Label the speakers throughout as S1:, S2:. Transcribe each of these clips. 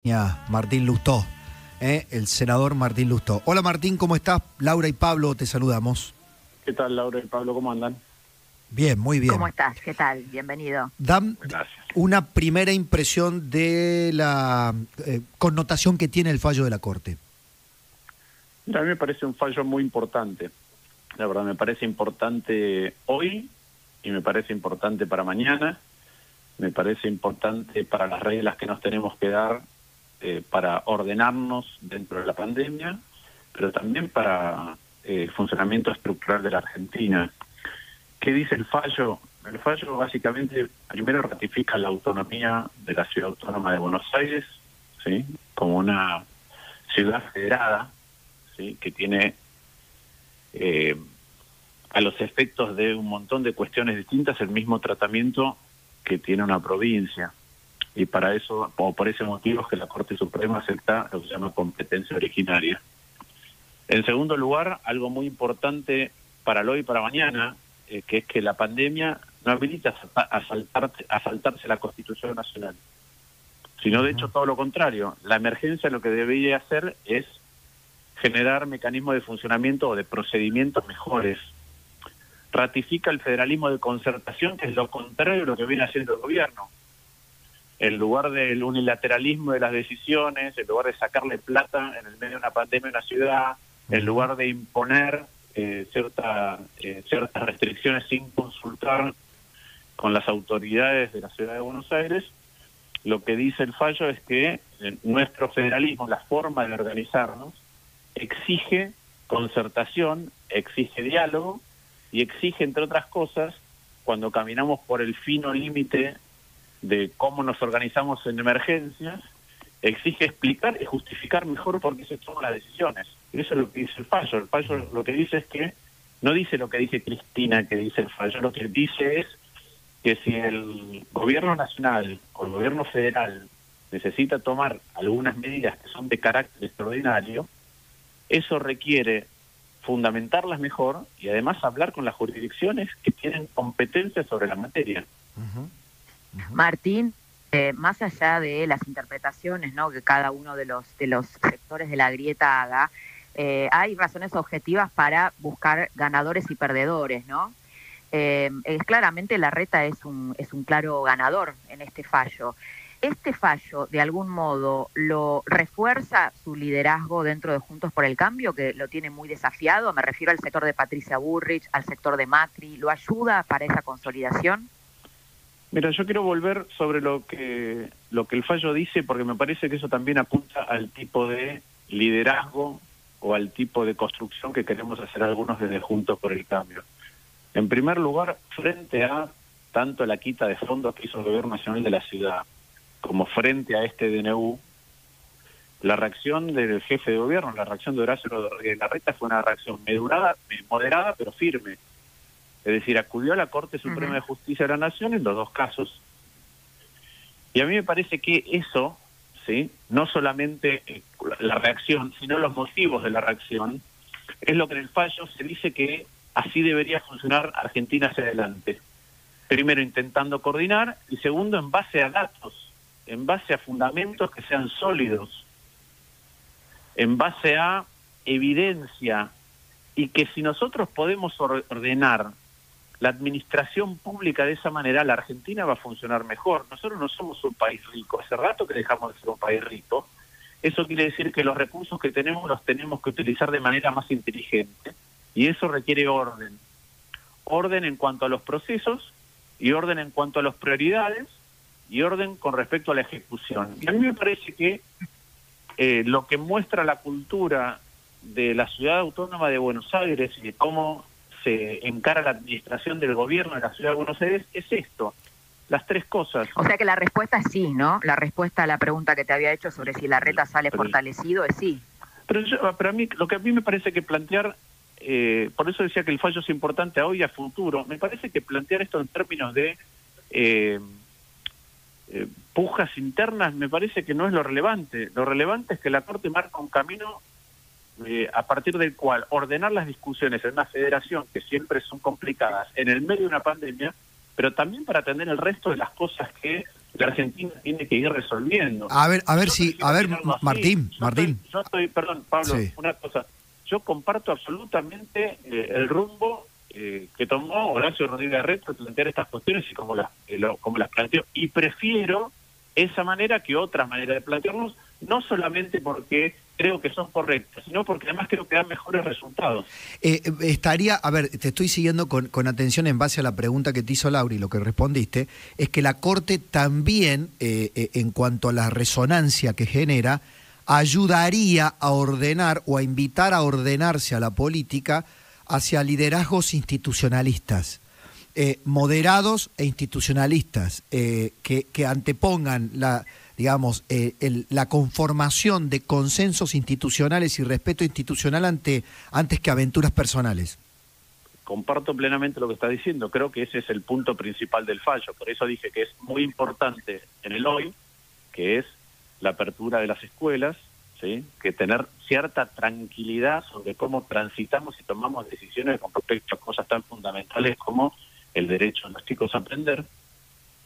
S1: Martín Lustó, el senador Martín Lustó. Hola Martín, ¿cómo estás? Laura y Pablo, te saludamos.
S2: ¿Qué tal, Laura y Pablo? ¿Cómo andan?
S1: Bien, muy bien.
S3: ¿Cómo estás? ¿Qué tal? Bienvenido.
S1: Dan
S2: Gracias.
S1: una primera impresión de la connotación que tiene el fallo de la Corte.
S2: Mira, a mí me parece un fallo muy importante. La verdad, me parece importante hoy y me parece importante para mañana. Me parece importante para las reglas que nos tenemos que dar para ordenarnos dentro de la pandemia, pero también para el funcionamiento estructural de la Argentina. ¿Qué dice el fallo? El fallo básicamente primero ratifica la autonomía de la Ciudad Autónoma de Buenos Aires, ¿sí?, como una ciudad federada, ¿sí?, que tiene a los efectos de un montón de cuestiones distintas el mismo tratamiento que tiene una provincia. Y para eso, o por ese motivo, es que la Corte Suprema acepta lo que se llama competencia originaria. En segundo lugar, algo muy importante para el hoy y para mañana, que es que la pandemia no habilita a saltarse la Constitución Nacional, sino de hecho todo lo contrario. La emergencia lo que debería hacer es generar mecanismos de funcionamiento o de procedimientos mejores. Ratifica el federalismo de concertación, que es lo contrario de lo que viene haciendo el gobierno. En lugar del unilateralismo de las decisiones, en lugar de sacarle plata en el medio de una pandemia en una ciudad, en lugar de imponer ciertas restricciones sin consultar con las autoridades de la Ciudad de Buenos Aires, lo que dice el fallo es que nuestro federalismo, la forma de organizarnos, exige concertación, exige diálogo y exige, entre otras cosas, cuando caminamos por el fino límite de cómo nos organizamos en emergencias, exige explicar y justificar mejor por qué se toman las decisiones. Y eso es lo que dice el fallo. El fallo lo que dice es que, no dice lo que dice Cristina que dice el fallo, lo que dice es que si el gobierno nacional o el gobierno federal necesita tomar algunas medidas que son de carácter extraordinario, eso requiere fundamentarlas mejor y además hablar con las jurisdicciones que tienen competencia sobre la materia.
S3: Martín, más allá de las interpretaciones, ¿no?, que cada uno de los sectores de la grieta haga, hay razones objetivas para buscar ganadores y perdedores, ¿no? Claramente Larreta es un claro ganador en este fallo. ¿Este fallo, de algún modo, lo refuerza su liderazgo dentro de Juntos por el Cambio, que lo tiene muy desafiado? Me refiero al sector de Patricia Bullrich, al sector de Macri. ¿Lo ayuda para esa consolidación?
S2: Mira, yo quiero volver sobre lo que el fallo dice, porque me parece que eso también apunta al tipo de liderazgo o al tipo de construcción que queremos hacer algunos desde Juntos por el Cambio. En primer lugar, frente a tanto la quita de fondos que hizo el Gobierno Nacional de la Ciudad, como frente a este DNU, la reacción del jefe de gobierno, la reacción de Horacio Rodríguez Larreta fue una reacción moderada pero firme. Es decir, acudió a la Corte Suprema de Justicia de la Nación en los dos casos. Y a mí me parece que eso, ¿sí?, no solamente la reacción, sino los motivos de la reacción, es lo que en el fallo se dice que así debería funcionar Argentina hacia adelante. Primero, intentando coordinar, y segundo, en base a datos, en base a fundamentos que sean sólidos, en base a evidencia, y que si nosotros podemos ordenar la administración pública de esa manera, la Argentina va a funcionar mejor. Nosotros no somos un país rico, hace rato que dejamos de ser un país rico. Eso quiere decir que los recursos que tenemos los tenemos que utilizar de manera más inteligente, y eso requiere orden. Orden en cuanto a los procesos, y orden en cuanto a las prioridades, y orden con respecto a la ejecución. Y a mí me parece que lo que muestra la cultura de la Ciudad Autónoma de Buenos Aires y de cómo se encara la administración del gobierno de la Ciudad de Buenos Aires es esto, las tres cosas.
S3: O sea que la respuesta es sí, ¿no? La respuesta a la pregunta que te había hecho sobre si Larreta sale fortalecido es sí.
S2: Pero a mí, lo que a mí me parece que plantear, por eso decía que el fallo es importante a hoy y a futuro, me parece que plantear esto en términos de pujas internas me parece que no es lo relevante. Lo relevante es que la Corte marca un camino a partir del cual ordenar las discusiones en una federación que siempre son complicadas en el medio de una pandemia, pero también para atender el resto de las cosas que la Argentina tiene que ir resolviendo.
S1: A ver, Martín.
S2: Perdón, Pablo,
S1: Sí.
S2: una cosa. Yo comparto absolutamente el rumbo que tomó Horacio Rodríguez Larreta al plantear estas cuestiones y como las planteó. Y prefiero esa manera que otras maneras de plantearnos, no solamente porque creo que son correctas, sino porque además creo que dan mejores resultados.
S1: Te estoy siguiendo con atención en base a la pregunta que te hizo Laura y lo que respondiste, es que la Corte también, en cuanto a la resonancia que genera, ayudaría a ordenar o a invitar a ordenarse a la política hacia liderazgos institucionalistas, moderados e institucionalistas, que antepongan la conformación de consensos institucionales y respeto institucional antes que aventuras personales.
S2: Comparto plenamente lo que está diciendo, creo que ese es el punto principal del fallo, por eso dije que es muy importante en el hoy, que es la apertura de las escuelas, ¿sí? Que tener cierta tranquilidad sobre cómo transitamos y tomamos decisiones con respecto a cosas tan fundamentales como el derecho de los chicos a aprender,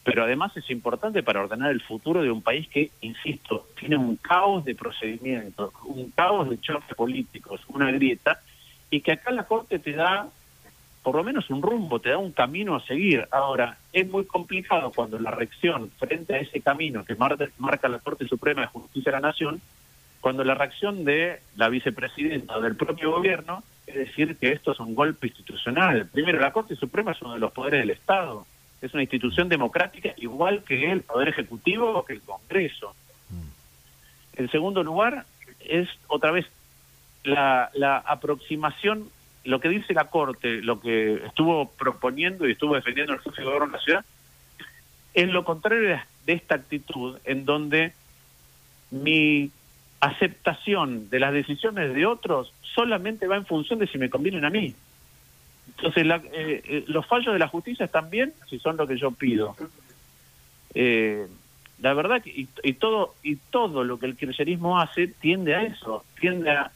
S2: pero además es importante para ordenar el futuro de un país que, insisto, tiene un caos de procedimientos, un caos de choques políticos, una grieta, y que acá la Corte te da por lo menos un rumbo, te da un camino a seguir. Ahora, es muy complicado cuando la reacción frente a ese camino que marca la Corte Suprema de Justicia de la Nación, cuando la reacción de la vicepresidenta o del propio gobierno es decir que esto es un golpe institucional. Primero, la Corte Suprema es uno de los poderes del Estado, es una institución democrática igual que el Poder Ejecutivo o que el Congreso. En segundo lugar, es otra vez la aproximación, lo que dice la Corte, lo que estuvo proponiendo y estuvo defendiendo el jefe de gobierno de la ciudad, es lo contrario de esta actitud en donde mi aceptación de las decisiones de otros solamente va en función de si me convienen a mí. Entonces, los fallos de la justicia también, si son lo que yo pido. La verdad que y todo lo que el kirchnerismo hace tiende a eso, tiende a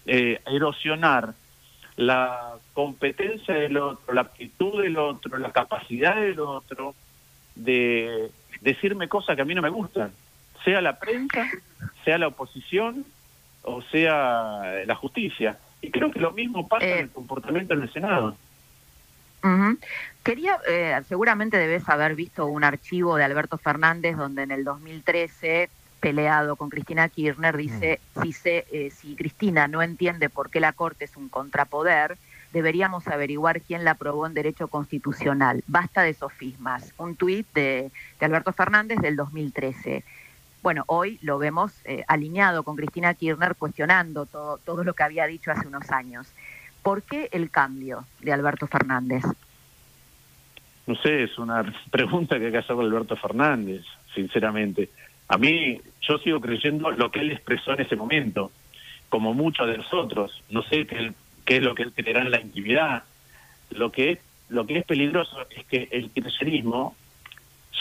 S2: erosionar la competencia del otro, la aptitud del otro, la capacidad del otro de decirme cosas que a mí no me gustan, sea la prensa, sea la oposición o sea la justicia. Y creo que lo mismo pasa en el comportamiento en el Senado.
S3: Quería, seguramente debes haber visto un archivo de Alberto Fernández donde en el 2013, peleado con Cristina Kirchner, dice, si Cristina no entiende por qué la Corte es un contrapoder, deberíamos averiguar quién la aprobó en derecho constitucional. Basta de sofismas. Un tuit de Alberto Fernández del 2013. Bueno, hoy lo vemos alineado con Cristina Kirchner, cuestionando todo lo que había dicho hace unos años. ¿Por qué el cambio de Alberto Fernández?
S2: No sé, es una pregunta que hay que hacer con Alberto Fernández, sinceramente. A mí, yo sigo creyendo lo que él expresó en ese momento, como muchos de nosotros. No sé qué es lo que él creerá en la intimidad. Lo que es peligroso es que el kirchnerismo,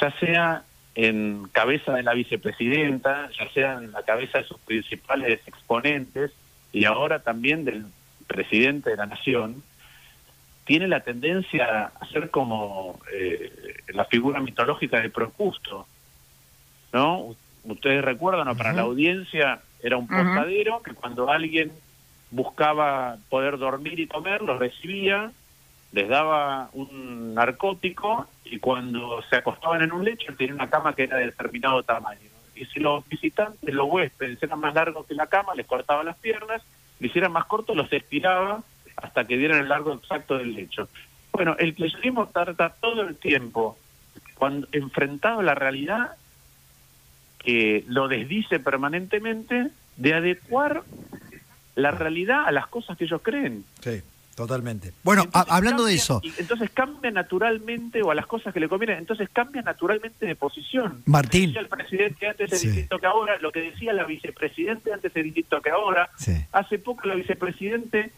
S2: ya sea en cabeza de la vicepresidenta, ya sea en la cabeza de sus principales exponentes, y ahora también del presidente de la Nación, tiene la tendencia a ser como la figura mitológica de Procusto, ¿no? Ustedes recuerdan, ¿no? Para la audiencia era un posadero que cuando alguien buscaba poder dormir y comer, los recibía, les daba un narcótico y cuando se acostaban en un lecho tenía una cama que era de determinado tamaño. Y si los visitantes, los huéspedes, eran más largos que la cama, les cortaba las piernas, lo hicieran más cortos, los estiraba hasta que dieran el largo exacto del lecho. Bueno, el kirchnerismo trata todo el tiempo, cuando enfrentado a la realidad, que lo desdice permanentemente, de adecuar la realidad a las cosas que ellos creen.
S1: Sí, totalmente. Bueno, hablando de eso.
S2: Entonces cambia naturalmente, o a las cosas que le convienen, entonces cambia naturalmente de posición.
S1: Martín.
S2: Lo que decía el presidente antes es distinto que ahora, lo que decía la vicepresidente antes es distinto que ahora.
S1: Sí.
S2: Hace poco la vicepresidenta,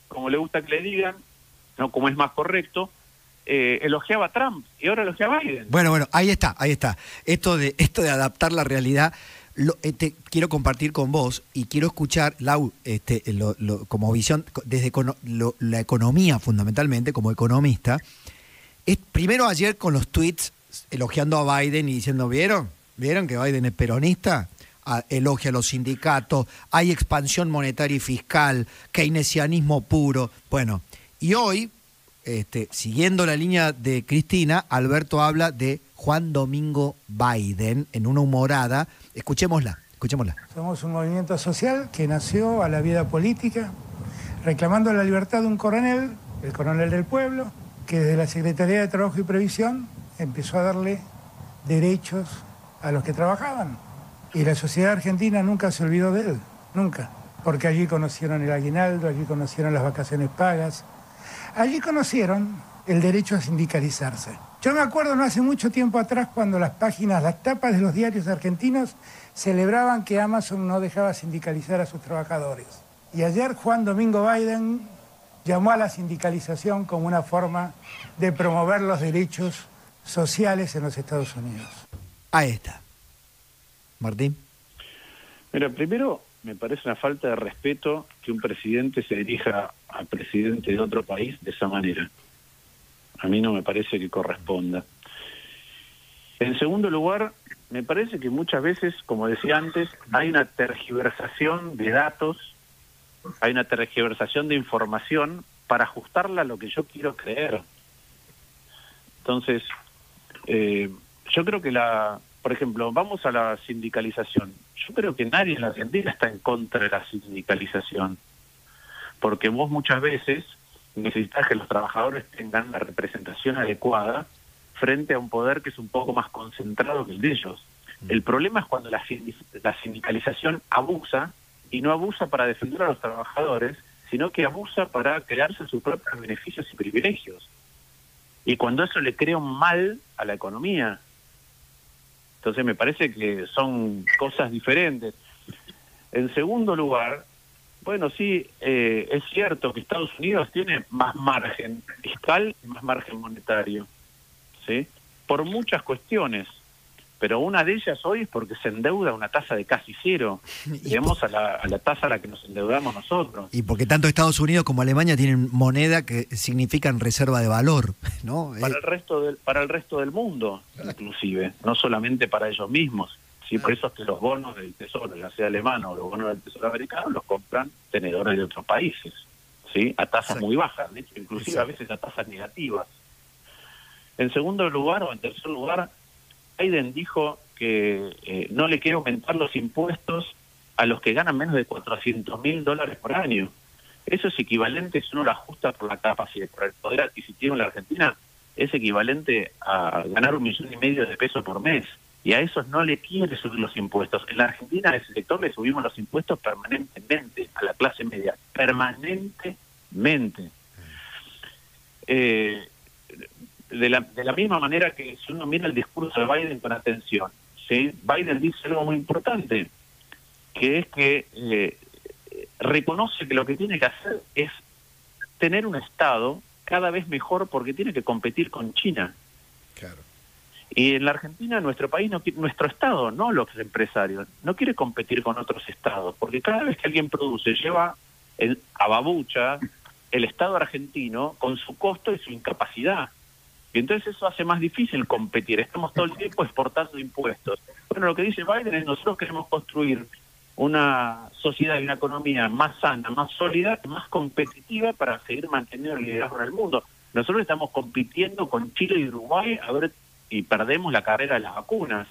S2: como le gusta que le digan, no como es más correcto, elogiaba a Trump y ahora elogia a Biden.
S1: Bueno, ahí está. Esto de adaptar la realidad, quiero compartir con vos y quiero escuchar, Lau, como visión, desde la economía fundamentalmente, como economista, Primero ayer con los tweets elogiando a Biden y diciendo, ¿vieron que Biden es peronista? Elogia a los sindicatos, hay expansión monetaria y fiscal, keynesianismo puro. Bueno, y hoy, siguiendo la línea de Cristina, Alberto habla de Juan Domingo Biden en una humorada. Escuchémosla.
S4: Somos un movimiento social que nació a la vida política reclamando la libertad de un coronel, el coronel del pueblo, que desde la Secretaría de Trabajo y Previsión empezó a darle derechos a los que trabajaban. Y la sociedad argentina nunca se olvidó de él, nunca. Porque allí conocieron el aguinaldo, allí conocieron las vacaciones pagas, allí conocieron el derecho a sindicalizarse. Yo me acuerdo no hace mucho tiempo atrás cuando las tapas de los diarios argentinos celebraban que Amazon no dejaba sindicalizar a sus trabajadores. Y ayer Juan Domingo Biden llamó a la sindicalización como una forma de promover los derechos sociales en los Estados Unidos.
S1: Ahí está. Martín.
S2: Mira, primero me parece una falta de respeto que un presidente se dirija al presidente de otro país de esa manera. A mí no me parece que corresponda. En segundo lugar, me parece que muchas veces, como decía antes, hay una tergiversación de datos, hay una tergiversación de información para ajustarla a lo que yo quiero creer. Entonces, yo creo que por ejemplo, vamos a la sindicalización. Yo creo que nadie en la Argentina está en contra de la sindicalización, porque vos muchas veces necesitas que los trabajadores tengan la representación adecuada frente a un poder que es un poco más concentrado que el de ellos. El problema es cuando la sindicalización abusa, y no abusa para defender a los trabajadores, sino que abusa para crearse sus propios beneficios y privilegios. Y cuando eso le crea un mal a la economía. Entonces me parece que son cosas diferentes. En segundo lugar, bueno, sí, es cierto que Estados Unidos tiene más margen fiscal y más margen monetario, ¿sí? Por muchas cuestiones, pero una de ellas hoy es porque se endeuda a una tasa de casi cero, digamos a la tasa a la que nos endeudamos nosotros.
S1: Y porque tanto Estados Unidos como Alemania tienen moneda que significan reserva de valor, ¿no?
S2: Para el resto del mundo, inclusive, no solamente para ellos mismos. Sí, por eso es que los bonos del Tesoro, ya sea alemán o los bonos del Tesoro americano, los compran tenedores de otros países, ¿sí? A tasas muy bajas, de hecho, inclusive a veces a tasas negativas. En segundo lugar, o en tercer lugar, Biden dijo que no le quiere aumentar los impuestos a los que ganan menos de $400.000 por año. Eso es equivalente, si uno lo ajusta por la capacidad, por el poder adquisitivo en la Argentina, es equivalente a ganar $1,5 millones de pesos por mes. Y a esos no le quiere subir los impuestos. En la Argentina, a ese sector le subimos los impuestos permanentemente, a la clase media, permanentemente. De la misma manera que si uno mira el discurso de Biden con atención, ¿sí? Biden dice algo muy importante, que es que reconoce que lo que tiene que hacer es tener un Estado cada vez mejor porque tiene que competir con China.
S1: Claro.
S2: Y en la Argentina, nuestro país, nuestro Estado, no los empresarios, no quiere competir con otros Estados, porque cada vez que alguien produce, lleva a babucha el Estado argentino con su costo y su incapacidad. Y entonces eso hace más difícil competir. Estamos todo el tiempo exportando impuestos. Bueno, lo que dice Biden es nosotros queremos construir una sociedad y una economía más sana, más sólida, más competitiva para seguir manteniendo el liderazgo en el mundo. Nosotros estamos compitiendo con Chile y Uruguay y perdemos la carrera de las vacunas.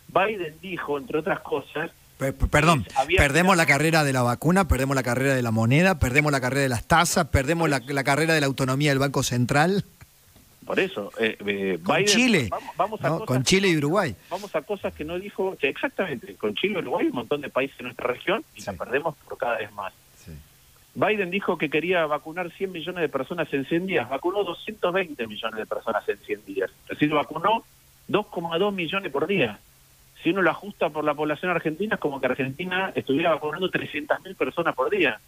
S2: Biden dijo, entre otras cosas...
S1: Perdón, perdemos la carrera de la vacuna, perdemos la carrera de la moneda, perdemos la carrera de las tasas, perdemos la carrera de la autonomía del Banco Central...
S2: Por eso,
S1: con
S2: Biden,
S1: Chile,
S2: vamos a
S1: ¿no?
S2: cosas
S1: Con Chile y Uruguay.
S2: Vamos a cosas que no dijo, exactamente, con Chile y Uruguay, un montón de países de nuestra región, y la perdemos por cada vez más. Sí. Biden dijo que quería vacunar 100 millones de personas en 100 días, vacunó 220 millones de personas en 100 días, es decir, vacunó 2,2 millones por día. Si uno lo ajusta por la población argentina, es como que Argentina estuviera vacunando 300.000 personas por día.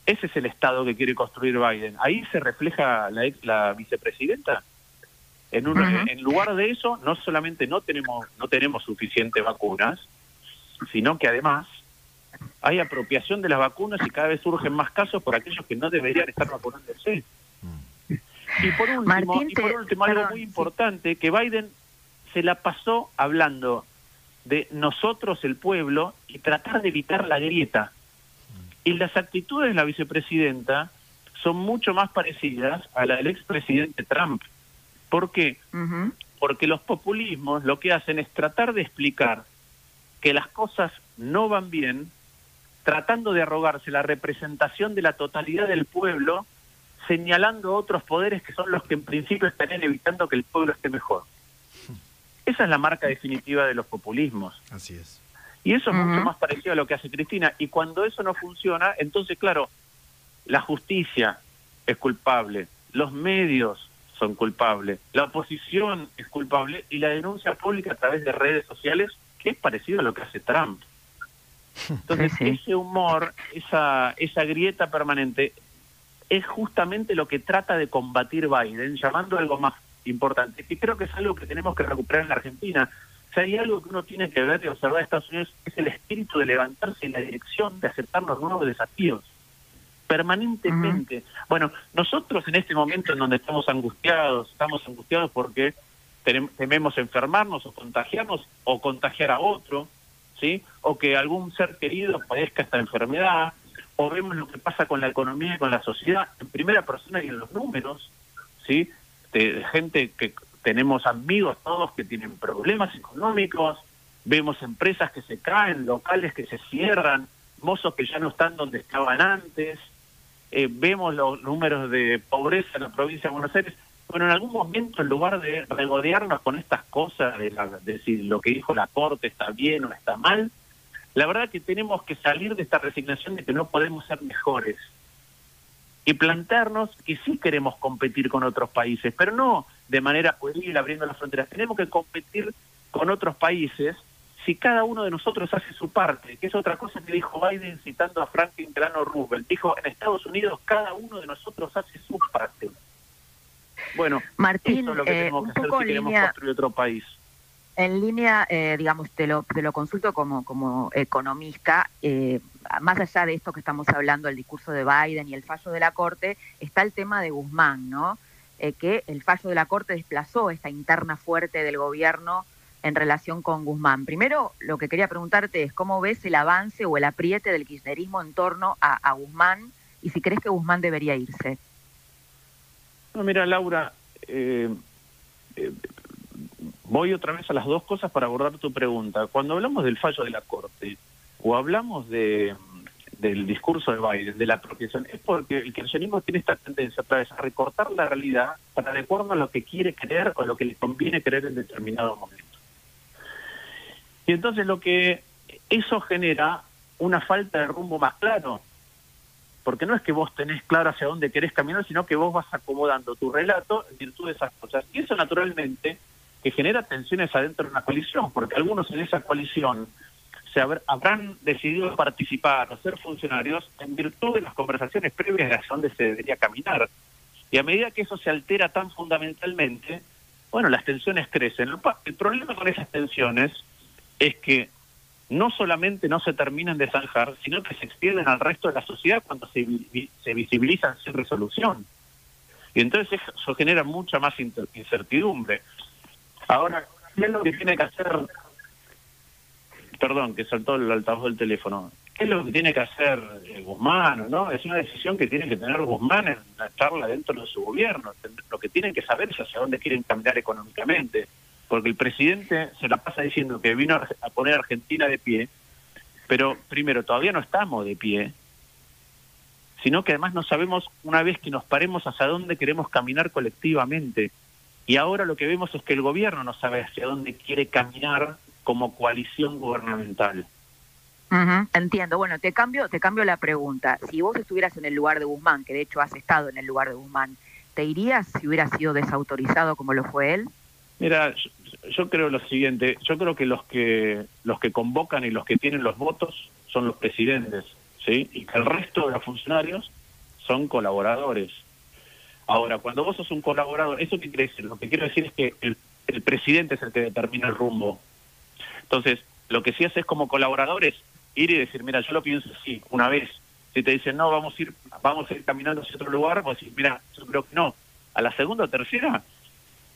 S2: Ese es el Estado que quiere construir Biden. Ahí se refleja la vicepresidenta. En lugar de eso, no solamente no tenemos suficientes vacunas, sino que además hay apropiación de las vacunas y cada vez surgen más casos por aquellos que no deberían estar vacunándose. Y por último,
S3: Martín,
S2: algo muy importante, que Biden se la pasó hablando de nosotros, el pueblo, y tratar de evitar la grieta. Y las actitudes de la vicepresidenta son mucho más parecidas a la del expresidente Trump. ¿Por qué? Porque los populismos lo que hacen es tratar de explicar que las cosas no van bien, tratando de arrogarse la representación de la totalidad del pueblo, señalando otros poderes que son los que en principio estarían evitando que el pueblo esté mejor. Esa es la marca definitiva de los populismos.
S1: Así es.
S2: Y eso es mucho más parecido a lo que hace Cristina. Y cuando eso no funciona, entonces, claro, la justicia es culpable, los medios son culpables, la oposición es culpable y la denuncia pública a través de redes sociales, que es parecido a lo que hace Trump. Entonces, ese humor, esa grieta permanente, es justamente lo que trata de combatir Biden, llamando algo más importante, que creo que es algo que tenemos que recuperar en la Argentina. O sea, hay algo que uno tiene que ver y observar de Estados Unidos, es el espíritu de levantarse en la dirección de aceptar los nuevos desafíos, permanentemente. Bueno, nosotros en este momento en donde estamos angustiados porque tememos enfermarnos o contagiar a otro, ¿sí? O que algún ser querido padezca esta enfermedad, o vemos lo que pasa con la economía y con la sociedad en primera persona y en los números, ¿sí? De gente que tenemos amigos todos que tienen problemas económicos, vemos empresas que se caen, locales que se cierran, mozos que ya no están donde estaban antes, vemos los números de pobreza en la provincia de Buenos Aires. Bueno, en algún momento, en lugar de regodearnos con estas cosas, de si lo que dijo la Corte está bien o está mal, la verdad que tenemos que salir de esta resignación de que no podemos ser mejores y plantearnos que sí queremos competir con otros países, pero no de manera pueril abriendo las fronteras. Tenemos que competir con otros países si cada uno de nosotros hace su parte, que es otra cosa que dijo Biden citando a Franklin Delano Roosevelt. Dijo, en Estados Unidos cada uno de nosotros hace su parte. Bueno,
S3: Martín,
S2: esto es lo que tenemos que hacer si queremos construir otro país.
S3: En línea, digamos, te lo consulto como economista, más allá de esto que estamos hablando, el discurso de Biden y el fallo de la Corte, está el tema de Guzmán, ¿no? Que el fallo de la Corte desplazó esta interna fuerte del gobierno en relación con Guzmán. Primero, lo que quería preguntarte es cómo ves el avance o el apriete del kirchnerismo en torno a Guzmán y si crees que Guzmán debería irse.
S2: No, mira, Laura, voy otra vez a las dos cosas para abordar tu pregunta. Cuando hablamos del fallo de la Corte o hablamos del discurso de Biden, de la apropiación, es porque el kirchnerismo tiene esta tendencia otra vez a recortar la realidad para de acuerdo a lo que quiere creer o lo que le conviene creer en determinado momento. Y entonces lo que eso genera una falta de rumbo más claro, porque no es que vos tenés claro hacia dónde querés caminar, sino que vos vas acomodando tu relato en virtud de esas cosas. Y eso naturalmente que genera tensiones adentro de una coalición, porque algunos en esa coalición habrán decidido participar o ser funcionarios en virtud de las conversaciones previas de hacia dónde se debería caminar. Y a medida que eso se altera tan fundamentalmente, bueno, las tensiones crecen. El problema con esas tensiones es que no solamente no se terminan de zanjar, sino que se extienden al resto de la sociedad cuando se visibilizan sin resolución. Y entonces eso genera mucha más incertidumbre. Ahora, ¿qué es lo que tiene que hacer? Perdón, que saltó el altavoz del teléfono. ¿Qué es lo que tiene que hacer Guzmán? ¿No? Es una decisión que tiene que tener Guzmán en la charla dentro de su gobierno. Lo que tienen que saber es hacia dónde quieren caminar económicamente. Porque el presidente se la pasa diciendo que vino a poner a Argentina de pie, pero primero, todavía no estamos de pie, sino que además no sabemos, una vez que nos paremos, hacia dónde queremos caminar colectivamente. Y ahora lo que vemos es que el gobierno no sabe hacia dónde quiere caminar como coalición gubernamental.
S3: Entiendo. Bueno, te cambio la pregunta. Si vos estuvieras en el lugar de Guzmán, que de hecho has estado en el lugar de Guzmán, ¿te irías si hubiera sido desautorizado como lo fue él?
S2: Mira, yo creo lo siguiente. Yo creo que los que convocan y los que tienen los votos son los presidentes, ¿sí? Y que el resto de los funcionarios son colaboradores. Ahora, cuando vos sos un colaborador, ¿eso qué quiere decir? Lo que quiero decir es que el presidente es el que determina el rumbo. Entonces, lo que sí haces como colaborador es ir y decir, mira, yo lo pienso así, una vez. Si te dicen, no, vamos a ir caminando hacia otro lugar, vos decís, mira, yo creo que no. A la segunda o tercera,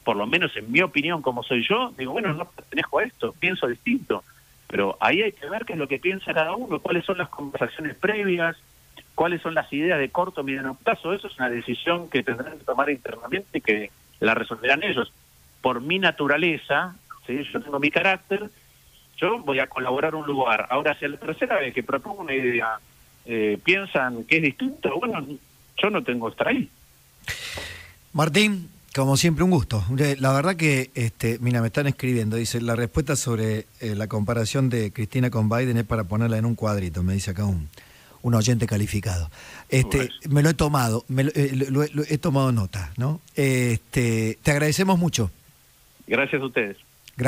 S2: por lo menos en mi opinión, como soy yo, digo, bueno, no pertenezco a esto, pienso distinto. Pero ahí hay que ver qué es lo que piensa cada uno, cuáles son las conversaciones previas, cuáles son las ideas de corto o mediano plazo. Eso es una decisión que tendrán que tomar internamente y que la resolverán ellos. Por mi naturaleza, ¿sí? Yo tengo mi carácter, yo voy a colaborar un lugar. Ahora, si a la tercera vez que propongo una idea piensan que es distinto, bueno, yo no tengo que estar ahí.
S1: Martín, como siempre, un gusto. La verdad que, mira, me están escribiendo, dice, la respuesta sobre la comparación de Cristina con Biden es para ponerla en un cuadrito, me dice acá un oyente calificado. Bueno. Me lo he tomado, he tomado nota, ¿no? Te agradecemos mucho.
S2: Gracias a ustedes.